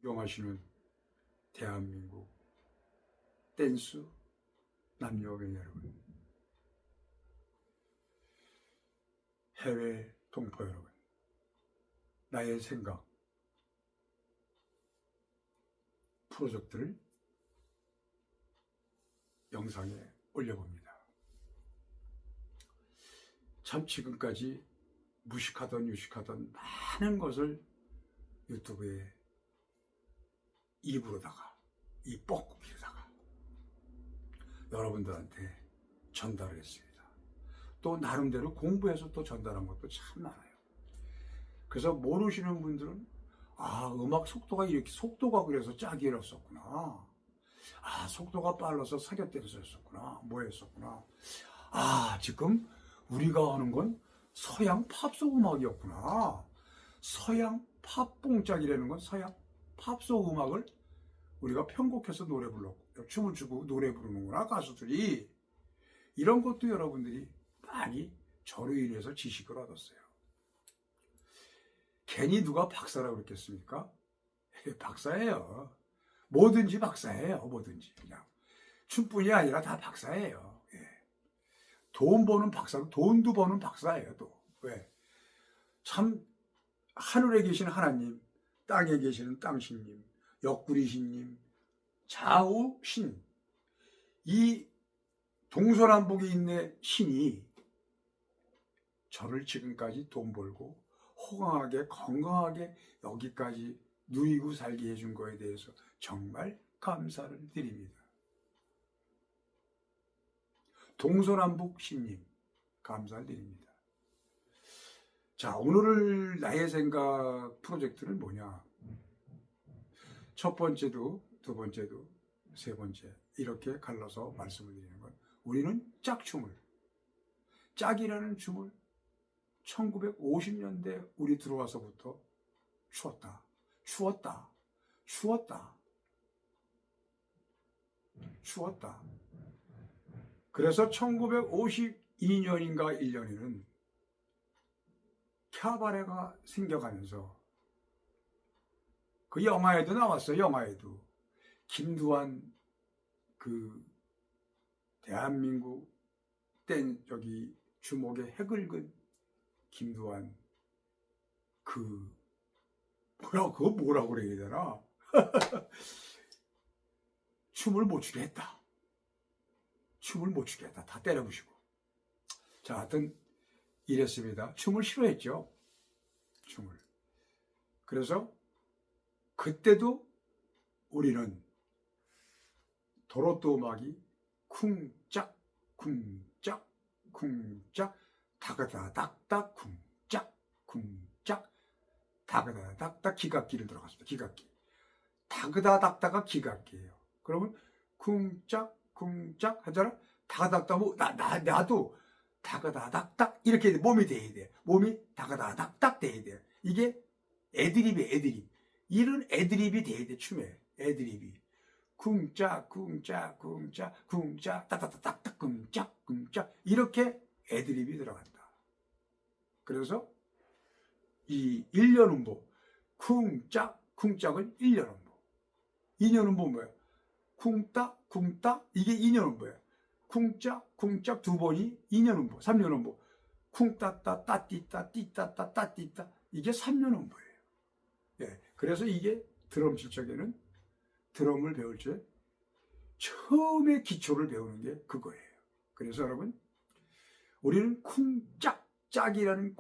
존경하시는 대한민국 댄스 남녀의 여러분, 해외 동포 여러분, 나의 생각 프로젝트를 영상에 올려봅니다. 참 지금까지 무식하던 유식하던 많은 것을 유튜브에 입으로다가 이 뻐꾸기로다가 여러분들한테 전달을 했습니다. 또 나름대로 공부해서 또 전달한 것도 참 많아요. 그래서 모르시는 분들은 음악 속도가 이렇게 속도가 그래서 짝이었었구나. 속도가 빨라서 사교 댄스였었구나. 뭐였었구나. 지금 우리가 하는 건 서양 팝송 음악이었구나. 서양 팝뽕짝이라는 건 서양 팝송 음악을 우리가 편곡해서 노래 불렀고 춤을 추고 노래 부르는구나 가수들이. 이런 것도 여러분들이 많이 저로 인해서 지식을 얻었어요. 괜히 누가 박사라고 그랬겠습니까? 박사예요. 뭐든지 박사예요. 뭐든지 그냥 춤뿐이 아니라 다 박사예요. 돈 버는 박사도 돈도 버는 박사예요. 또 왜? 참 하늘에 계신 하나님, 땅에 계시는 땅신님, 옆구리신님, 좌우신, 이 동서남북에 있는 신이 저를 지금까지 돈 벌고 호강하게 건강하게 여기까지 누리고 살게 해준 거에 대해서 정말 감사를 드립니다. 동서남북 신님 감사를 드립니다. 자, 오늘 나의 생각 프로젝트는 뭐냐? 첫 번째도 두 번째도 세 번째 이렇게 갈라서 말씀을 드리는 건, 우리는 짝이라는 춤을 1950년대 우리 들어와서부터 추었다. 그래서 1952년인가 1년에는 캬바레가 생겨가면서 그 영화에도 나왔어요. 영화에도 김두한 그 대한민국 주목에 핵을 근 김두한 그거 뭐라고 그래야 되나? 춤을 못 추게 했다. 다 때려부시고. 자, 하여튼 이랬습니다. 춤을 싫어했죠. 춤을. 그래서 그때도 우리는 도로또 음악이 쿵짝 다그다닥닥 쿵짝 다그다닥닥 기각기를 들어갔습니다. 기각기. 다그다닥다가 기각기예요. 그러면 쿵짝 하잖아. 다그다닥다고 나도 다그다닥닥 이렇게 몸이 돼야 돼. 몸이 다그다닥닥 돼야 돼. 이게 애드립이에요. 애드립. 이런 애드립이 돼야 돼. 춤에 애드립이. 쿵짝 따따따닥 쿵짝 이렇게 애드립이 들어간다. 그래서 이 1년음보 쿵짝은 1년음보. 2년음보 뭐야? 쿵따 이게 2년음보야. 쿵짝 두 번이 2년음보. 3년음보 쿵따따 따띠따 띠따따 따띠따 이게 3년음보예요. 그래서 이게 드럼 칠 적에는 드럼을 배울 때 처음에 기초를 배우는 게 그거예요. 그래서 여러분, 우리는 짝이라는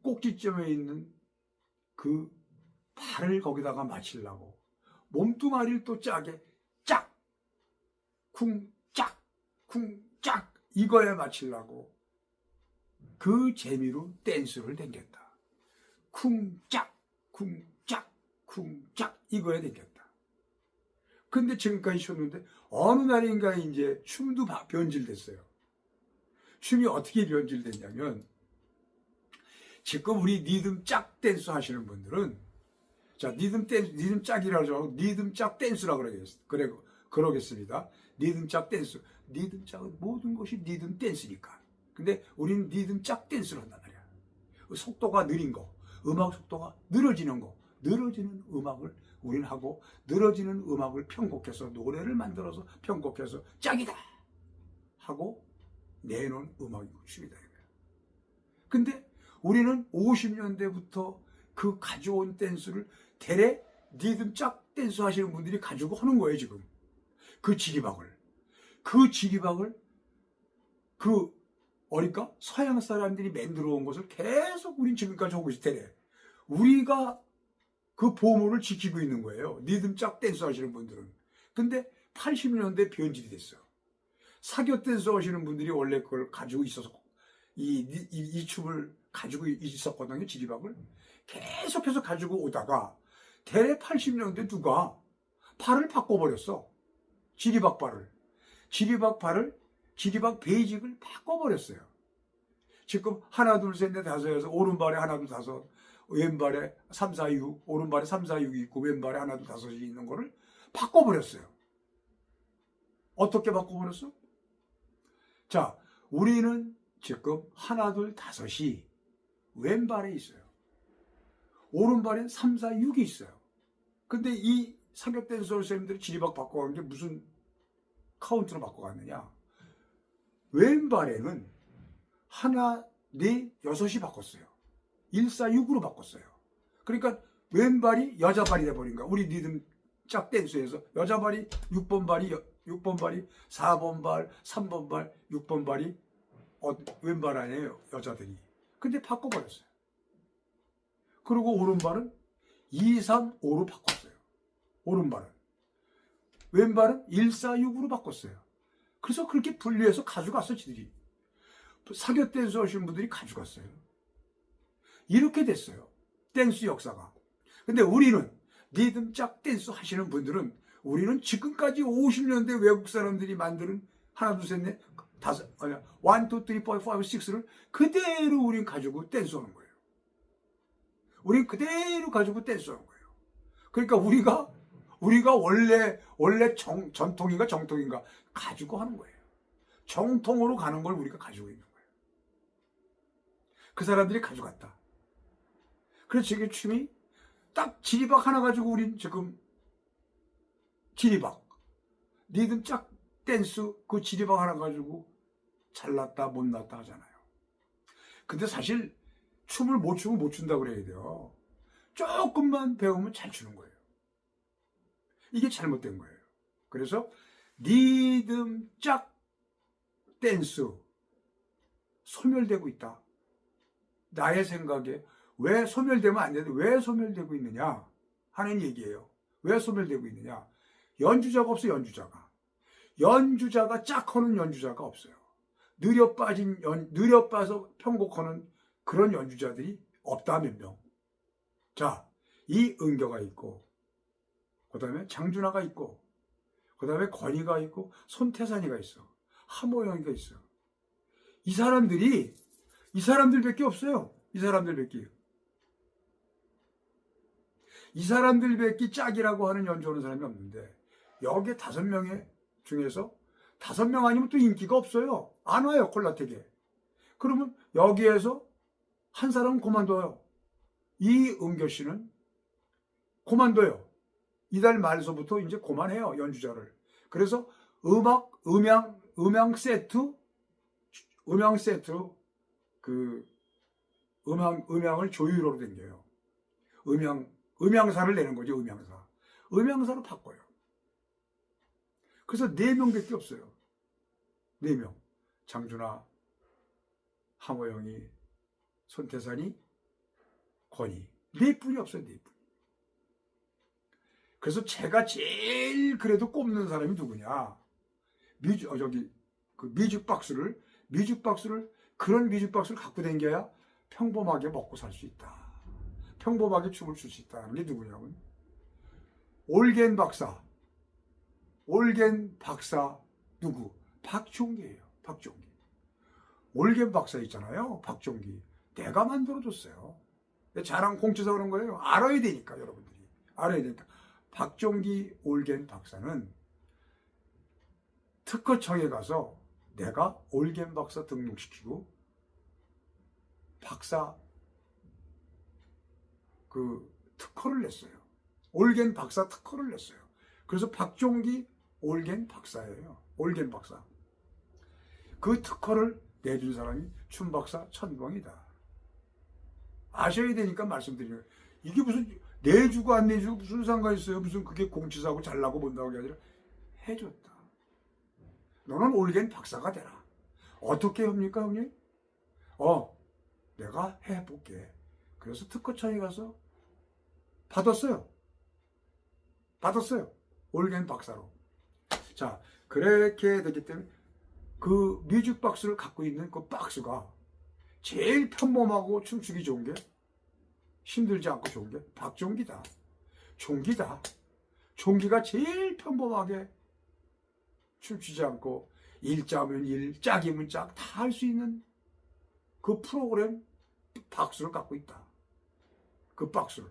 꼭지점에 있는 그 발을 거기다가 맞추려고 몸뚱아리를 또 짜게 쿵짝 이거에 맞추려고 그 재미로 댄스를 댕겼다. 쿵짝 이거에 댕겼다. 근데 지금까지 췄는데 어느 날인가 이제 춤도 변질됐어요. 춤이 어떻게 변질됐냐면, 지금 우리 리듬 짝 댄스 하시는 분들은, 자, 리듬 짝이라고 하고 리듬 짝 댄스라고 그러겠습니다. 리듬 짝 댄스. 리듬 짝은 모든 것이 리듬 댄스니까. 근데 우리는 리듬 짝 댄스를 한단 말이야. 속도가 느린 거, 음악 속도가 늘어지는 거, 늘어지는 음악을 우린 하고 늘어지는 음악을 편곡해서 노래를 만들어서 편곡해서 짝이다 하고 내놓은 음악이고 춤이다. 근데 우리는 50년대부터 그 가져온 댄스를 대래 리듬 짝 댄스 하시는 분들이 가지고 하는 거예요, 지금. 그 지리박을. 어릴까? 서양 사람들이 만들어 온 것을 계속 우린 지금까지 하고 있을 테래. 우리가 그 보물을 지키고 있는 거예요. 리듬 짝 댄스 하시는 분들은. 근데 80년대 변질이 됐어요. 사교 댄스 하시는 분들이 원래 그걸 가지고 있어서 이 춤을 가지고 있었거든요. 지리박을. 계속해서 가지고 오다가 대래 80년대 누가 발을 바꿔버렸어. 지리박 발을. 지리박 베이직을 바꿔버렸어요. 지금 하나, 둘, 셋, 넷, 다섯 해서 오른발에 하나, 둘, 다섯, 왼발에 3, 4, 6, 오른발에 3, 4, 6이 있고 왼발에 하나, 둘, 다섯이 있는 거를 바꿔버렸어요. 어떻게 바꿔버렸어? 자, 우리는 지금 하나, 둘, 다섯이 왼발에 있어요. 오른발엔 3, 4, 6이 있어요. 근데 이 사교 댄서 선생님들이 지리박 바꿔간 게 무슨 카운트로 바꿔갔느냐? 왼발에는 하나, 네, 여섯이 바꿨어요. 1, 4, 6으로 바꿨어요. 그러니까 왼발이 여자발이 돼버린 거야. 우리 리듬 짝 댄스에서 여자발이 6번 발이 4번 발, 3번 발, 6번 발이 왼발 아니에요, 여자들이. 근데 바꿔버렸어요. 그리고 오른발은 2, 3, 5로 바꿨어요. 오른발은. 왼발은 1, 4, 6으로 바꿨어요. 그래서 그렇게 분리해서 가져갔어, 지들이. 사교 댄스 하시는 분들이 가져갔어요. 이렇게 됐어요. 댄스 역사가. 근데 우리는 리듬 짝 댄스 하시는 분들은 우리는 지금까지 50년대 외국 사람들이 만드는 하나, 둘, 셋, 넷, 다섯, 1, 2, 3, 4, 5, 6를 그대로 우린 가지고 댄스 하는 거예요. 우린 그대로 가지고 댄스 하는 거예요. 그러니까 우리가 원래 전통인가 정통인가 가지고 하는 거예요. 정통으로 가는 걸 우리가 가지고 있는 거예요. 그 사람들이 가져갔다. 그래서 이게 춤이 딱 지리박 하나 가지고 우린 지금 지리박 리듬 짝 댄스 그 지리박 하나 가지고 잘났다 못났다 하잖아요. 근데 사실 춤을 못 추면 못 춘다고 그래야 돼요. 조금만 배우면 잘 추는 거예요. 이게 잘못된 거예요. 그래서 리듬 짝 댄스 소멸되고 있다. 나의 생각에 왜 소멸되면 안 되는데 왜 소멸되고 있느냐 하는 얘기예요. 왜 소멸되고 있느냐. 연주자가 없어. 연주자가 짝하는 연주자가 없어요. 느려빠서 편곡하는 그런 연주자들이 없다 몇 명. 자, 이 은교가 있고 그 다음에 장준하가 있고 그 다음에 권희가 있고 손태산이가 있어. 하모영이가 있어. 이 사람들밖에 없어요. 이 사람들밖에 짝이라고 하는 연주하는 사람이 없는데 여기 5명의 중에서 5명 아니면 또 인기가 없어요. 안 와요, 콜라텍에. 그러면 여기에서 한 사람은 고만둬요. 이 은교 씨는 고만둬요. 이달 말서부터 이제 고만해요, 연주자를. 그래서 음향 세트로 음향을 조율로 댕겨요. 음향사를 내는 거죠, 음향사로 바꿔요. 그래서 4명밖에 없어요. 4명. 장준하, 하모영이, 손태산이, 권희. 4분이 없어요, 4분. 그래서 제가 제일 그래도 꼽는 사람이 누구냐. 뮤직박스를 그런 뮤직박스를 갖고 다녀야 평범하게 먹고 살 수 있다. 평범하게 춤을 출 수 있다는 게 누구냐면 올겐 박사 누구? 박종기예요. 박종기. 올겐 박사 있잖아요. 박종기. 내가 만들어줬어요. 자랑 공짜서 그런 거예요. 알아야 되니까 여러분들이. 알아야 되니까. 박종기 올겐 박사는 특허청에 가서 내가 올겐 박사 등록시키고 박사 특허를 냈어요. 올겐 박사 특허를 냈어요. 그래서 박종기 올겐 박사예요. 올겐 박사. 그 특허를 내준 사람이 춤박사 천광이다. 아셔야 되니까 말씀드리는 거예요. 이게 무슨 내주고 안 내주고 무슨 상관이 있어요. 무슨 그게 공치사고 잘나고 못나고 게 아니라 해줬다. 너는 올겐 박사가 되라. 어떻게 합니까 형님? 내가 해볼게. 그래서 특허청에 가서 받았어요. 올겐 박사로. 자, 그렇게 되기 때문에 그 뮤직 박스를 갖고 있는 그 박스가 제일 평범하고 춤추기 좋은 게, 힘들지 않고 좋은 게 박종기다. 종기다. 종기가 제일 평범하게 춤추지 않고 일자면 일, 짝이면 짝 다 할 수 있는 그 프로그램 박스를 갖고 있다. 그 박스를.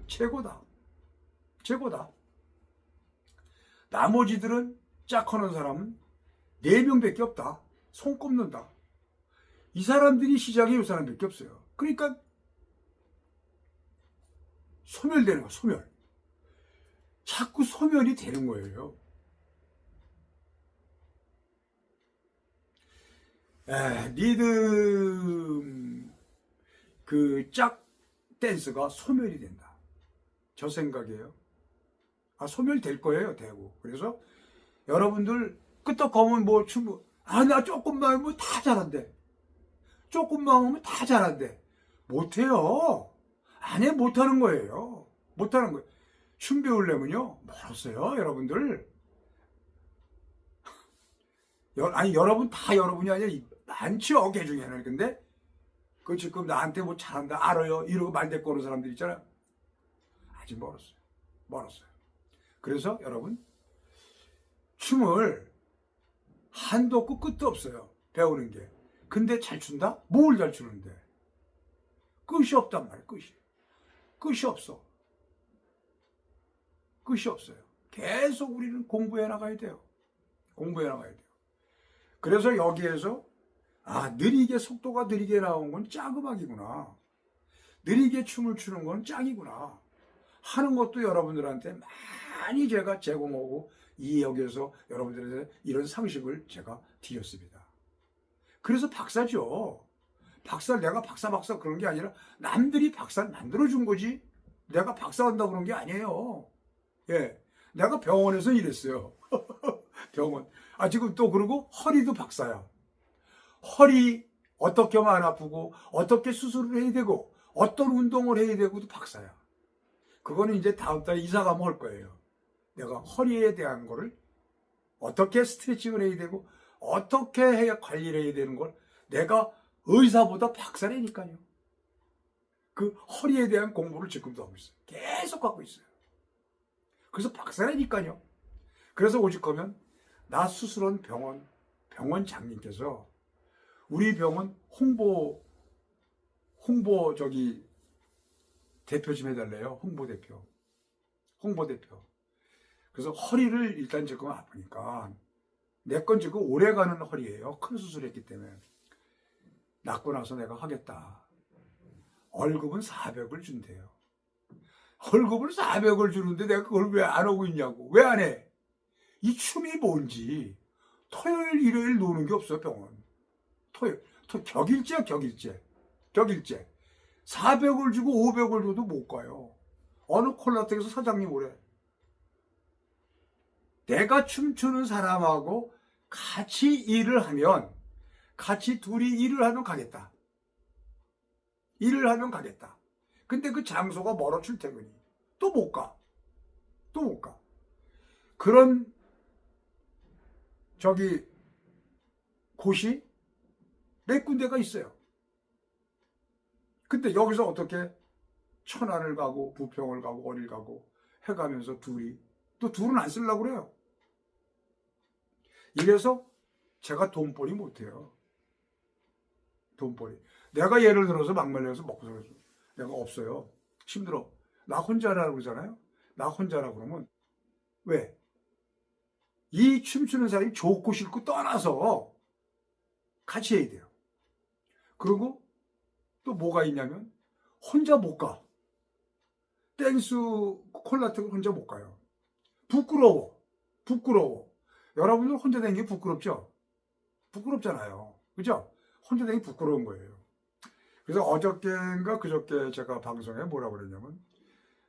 최고다. 나머지들은 짝하는 사람은 4명밖에 없다. 손 꼽는다. 이 사람들이 시작이 이 사람밖에 없어요. 그러니까 소멸되는 거야. 소멸. 자꾸 소멸이 되는 거예요. 리듬 그 짝 댄스가 소멸이 된다. 저 생각이에요. 소멸될 거예요, 대구. 그래서 여러분들 끄떡거면 뭐 춤, 나 조금만 하면 다 잘한대. 조금만 하면 다 잘한대. 못해요. 안 해, 못하는 거예요. 못하는 거예요. 춤 배우려면요, 멀었어요, 여러분들. 여러분 다 여러분이 아니라 많죠, 개 중에는. 근데 그 지금 나한테 뭐 잘한다, 알아요, 이러고 말대꾸하는 사람들 있잖아요. 아직 멀었어요. 그래서 여러분, 춤을 한도 없고 끝도 없어요, 배우는 게. 근데 잘 춘다? 뭘 잘 추는데? 끝이 없단 말이에요. 끝이 없어. 끝이 없어요. 계속 우리는 공부해 나가야 돼요. 그래서 여기에서 느리게, 속도가 느리게 나온 건 짝음악이구나. 느리게 춤을 추는 건 짝이구나 하는 것도 여러분들한테 많이 제가 제공하고, 여기에서 여러분들한테 이런 상식을 제가 드렸습니다. 그래서 박사죠. 내가 박사 그런 게 아니라 남들이 박사를 만들어준 거지, 내가 박사 한다고 그런 게 아니에요. 내가 병원에서 일했어요. 병원. 지금 또 그러고 허리도 박사야. 허리 어떻게 하면 안 아프고, 어떻게 수술을 해야 되고, 어떤 운동을 해야 되고도 박사야. 그거는 이제 다음 달에 이사 가면 할 거예요. 내가 허리에 대한 거를 어떻게 스트레칭을 해야 되고, 어떻게 해야 관리를 해야 되는 걸 내가 의사보다 박사라니까요. 그 허리에 대한 공부를 지금도 하고 있어요. 계속 하고 있어요. 그래서 박사라니까요. 그래서 오직하면 나 수술한 병원 장님께서 우리 병원 홍보 대표 좀 해달래요. 홍보대표. 그래서 허리를 일단 지금 아프니까, 내 건 지금 오래가는 허리예요. 큰 수술했기 때문에. 낫고 나서 내가 하겠다. 월급은 400을 준대요. 월급을 400을 주는데 내가 그걸 왜 안 하고 있냐고. 왜 안 해? 이 춤이 뭔지. 토요일, 일요일 노는 게 없어, 병원. 격일제야, 격일제. 400을 주고 500을 줘도 못 가요. 어느 콜라텍에서 사장님 오래. 내가 춤추는 사람하고 같이 일을 하면, 같이 둘이 일을 하면 가겠다. 근데 그 장소가 멀어, 출퇴근이. 또 못 가. 그런 곳이 몇 군데가 있어요. 근데 여기서 어떻게 천안을 가고 부평을 가고 어딜 가고 해가면서 둘은 안 쓰려고 그래요. 이래서 제가 돈벌이 못해요. 내가 예를 들어서 막말려서 먹고 살아서 내가 없어요. 힘들어. 나 혼자라고 그러잖아요. 나 혼자라고 그러면 왜? 이 춤추는 사람이 좋고 싫고 떠나서 같이 해야 돼요. 그리고 또 뭐가 있냐면 혼자 못 가. 댄스 콜라텍을 혼자 못 가요. 부끄러워. 여러분들 혼자 다니는 게 부끄럽죠? 부끄럽잖아요. 그죠? 혼자 다니는 게 부끄러운 거예요. 그래서 어저께인가 그저께 제가 방송에 뭐라고 그랬냐면,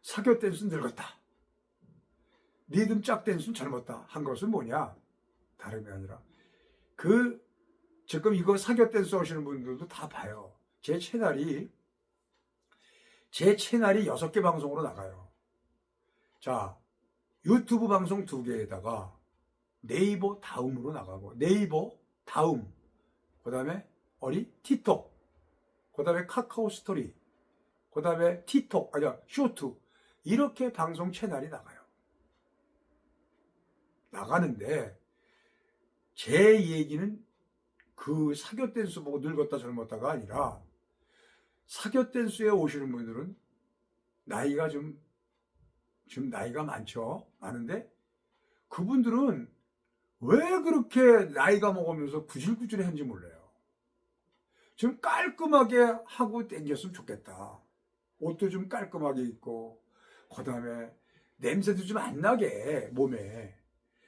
사교 댄스는 늙었다, 리듬 짝 댄스는 젊었다 한 것은 뭐냐? 다름이 아니라 지금 이거 사교 댄스 하시는 분들도 다 봐요. 제 채널이 6개 방송으로 나가요. 자, 유튜브 방송 2개에다가 네이버 다음으로 나가고, 네이버 다음, 그 다음에 틱톡, 그 다음에 카카오 스토리, 그 다음에 쇼트, 이렇게 방송 채널이 나가요. 나가는데 제 얘기는 그 사교 댄스 보고 늙었다 젊었다가 아니라, 사교 댄스에 오시는 분들은 나이가 좀 나이가 많은데 그분들은 왜 그렇게 나이가 먹으면서 구질구질한지 몰라요. 좀 깔끔하게 하고 댕겼으면 좋겠다. 옷도 좀 깔끔하게 입고, 그 다음에 냄새도 좀 안 나게 몸에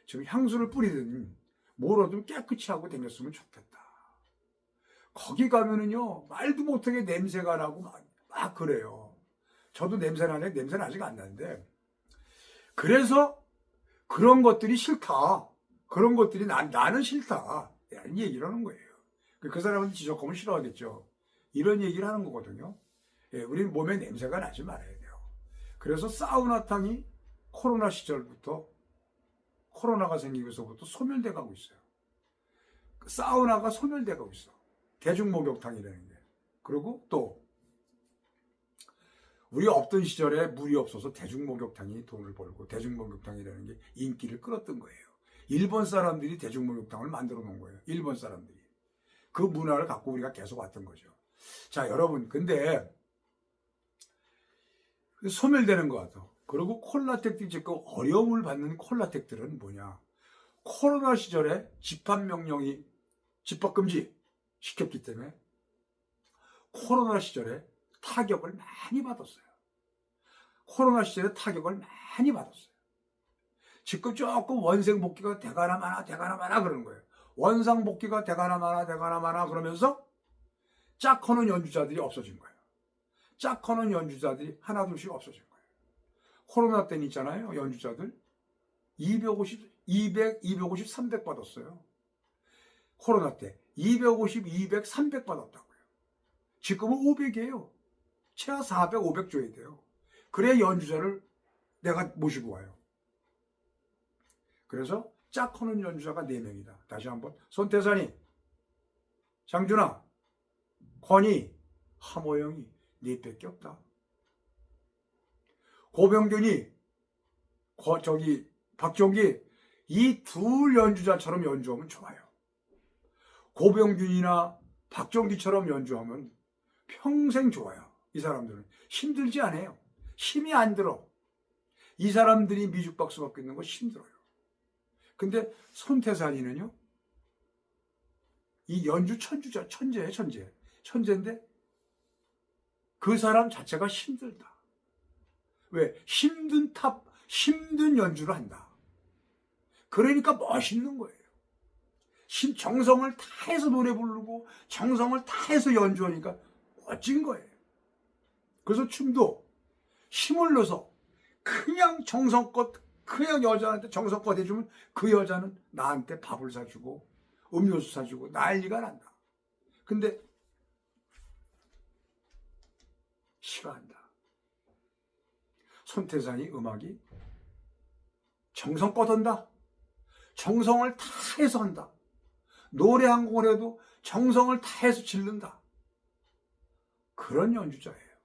좀 향수를 뿌리든 뭐라도 깨끗이 하고 댕겼으면 좋겠다. 거기 가면은요, 말도 못하게 냄새가 나고 막 그래요. 저도 냄새는 아직 안 나는데, 그래서 그런 것들이 싫다, 그런 것들이 나는 싫다, 이런 얘기를 하는 거예요. 그 사람은 지적하면 싫어하겠죠. 이런 얘기를 하는 거거든요. 예, 우리는 몸에 냄새가 나지 말아야 돼요. 그래서 사우나탕이 코로나가 생기고서부터 소멸돼 가고 있어요. 사우나가 소멸돼 가고 있어. 대중목욕탕이라는 게. 그리고 또 우리 없던 시절에 물이 없어서 대중목욕탕이 돈을 벌고 대중목욕탕이라는 게 인기를 끌었던 거예요. 일본 사람들이 대중목욕탕을 만들어 놓은 거예요. 일본 사람들이. 그 문화를 갖고 우리가 계속 왔던 거죠. 자, 여러분, 근데 소멸되는 것 같아. 그리고 콜라텍들이 지금 어려움을 받는 콜라텍들은 뭐냐? 코로나 시절에 집합금지 시켰기 때문에 코로나 시절에 타격을 많이 받았어요. 지금 조금 원생복귀가 되가나 마나 그러는 거예요. 원상복귀가 되가나 마나 그러면서 짝하는 연주자들이 없어진 거예요. 짝하는 연주자들이 하나둘씩 없어진 거예요. 코로나 때는 있잖아요. 연주자들 250, 300 받았어요. 코로나 때 250, 200, 300 받았다고요. 지금은 500이에요. 최하 400, 500 줘야 돼요. 그래야 연주자를 내가 모시고 와요. 그래서 짝하는 연주자가 4명이다. 다시 한번. 손태산이, 장준아, 권희, 하모영이 4밖에 없다. 고병균이, 박종기, 이 둘 연주자처럼 연주하면 좋아요. 고병균이나 박종기처럼 연주하면 평생 좋아요. 이 사람들은 힘들지 않아요. 힘이 안 들어. 이 사람들이 미죽박수 받고 있는 거 힘들어요. 근데 손태산이는요, 이 연주 천재예요. 천재인데 그 사람 자체가 힘들다. 왜? 힘든 연주를 한다. 그러니까 멋있는 거예요. 정성을 다해서 노래 부르고 정성을 다해서 연주하니까 멋진 거예요. 그래서 춤도 힘을 넣어서 그냥 정성껏, 그냥 여자한테 정성껏 해주면 그 여자는 나한테 밥을 사주고 음료수 사주고 난리가 난다. 근데 싫어한다. 손태산이 음악이 정성껏 한다. 정성을 다해서 한다. 노래 한 곡을 해도 정성을 다해서 짓는다. 그런 연주자예요.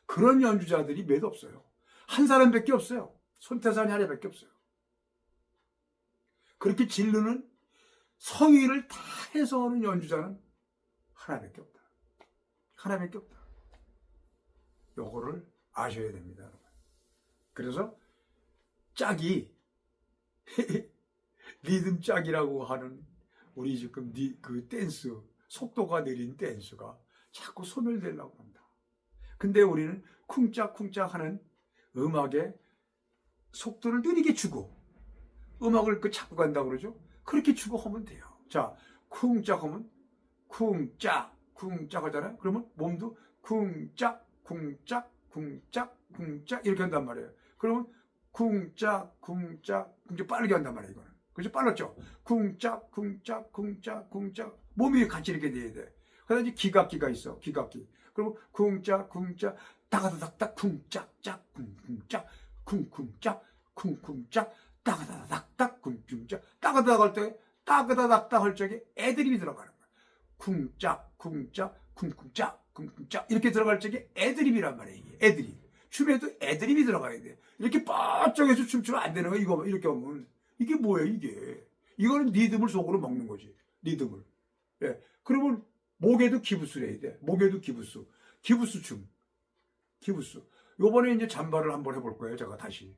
그런 연주자들이 몇 없어요. 한 사람밖에 없어요. 손태산이 하나밖에 없어요. 그렇게 지르는 성의를 다해서 하는 연주자는 하나밖에 없다. 하나밖에 없다. 요거를 아셔야 됩니다, 여러분. 그래서 짝이 리듬 짝이라고 하는 우리 지금 그 댄스, 속도가 느린 댄스가 자꾸 소멸되려고 한다. 근데 우리는 쿵짝쿵짝 하는 음악의 속도를 느리게 주고 음악을 잡고 간다고 그러죠. 그렇게 주고 하면 돼요. 자, 쿵짝 하면 쿵짝 하잖아요. 그러면 몸도 쿵짝 이렇게 한단 말이에요. 그러면 쿵짝 빠르게 한단 말이에요. 이거는. 그죠? 빨랐죠? 쿵짝 몸이 같이 이렇게 돼야 돼. 그다음에 이제 기각기가 있어. 기각기. 그리고 쿵짝 따가다닥딱 쿵짝짝 쿵쿵짝 따가다닥딱 쿵쿵짝 따가다닥 할 때 따가다닥딱 할 적에 애드립이 들어가는 거야. 쿵짝 이렇게 들어갈 적에 애드립이란 말이에요. 이게 애드립. 춤에도 애드립이 들어가야 돼. 이렇게 뻗쩍해서 춤추면 안 되는 거야. 이거 이렇게 하면 이게 뭐예요? 이게 이거는 리듬을 속으로 먹는 거지. 리듬을. 예. 그러면 목에도 기부스를 해야 돼. 목에도 기부스 춤. 요번에 이제 잠바를 한번 해볼 거예요. 제가 다시.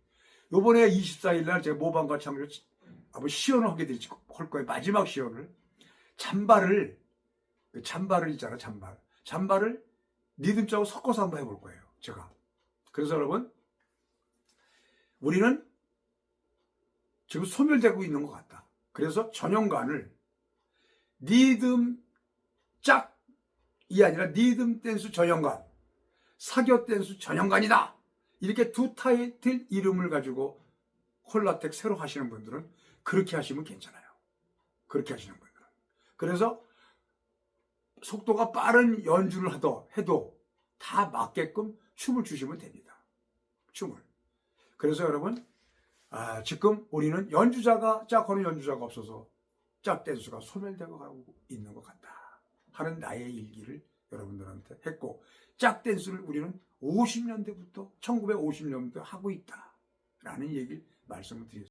요번에 24일 날 제가 모방과 창조 한번 시연을 하게 할 거예요. 마지막 시연을. 잠바를 있잖아, 잠바를 리듬적으로 섞어서 한번 해볼 거예요. 제가. 그래서 여러분, 우리는 지금 소멸되고 있는 것 같다. 그래서 전연간을 리듬 짝이 아니라 리듬 댄스 전연간, 사교 댄스 전연간이다. 이렇게 두 타이틀 이름을 가지고 콜라텍 새로 하시는 분들은 그렇게 하시면 괜찮아요. 그렇게 하시는 분들은. 그래서 속도가 빠른 연주를 해도 다 맞게끔 춤을 추시면 됩니다. 춤을. 그래서 여러분, 지금 우리는 짝하는 연주자가 없어서 짝 댄스가 소멸되고 가고 있는 것 같다 하는 나의 일기를 여러분들한테 했고, 짝 댄스를 우리는 1950년대부터 하고 있다라는 얘기를 말씀을 드렸습니다.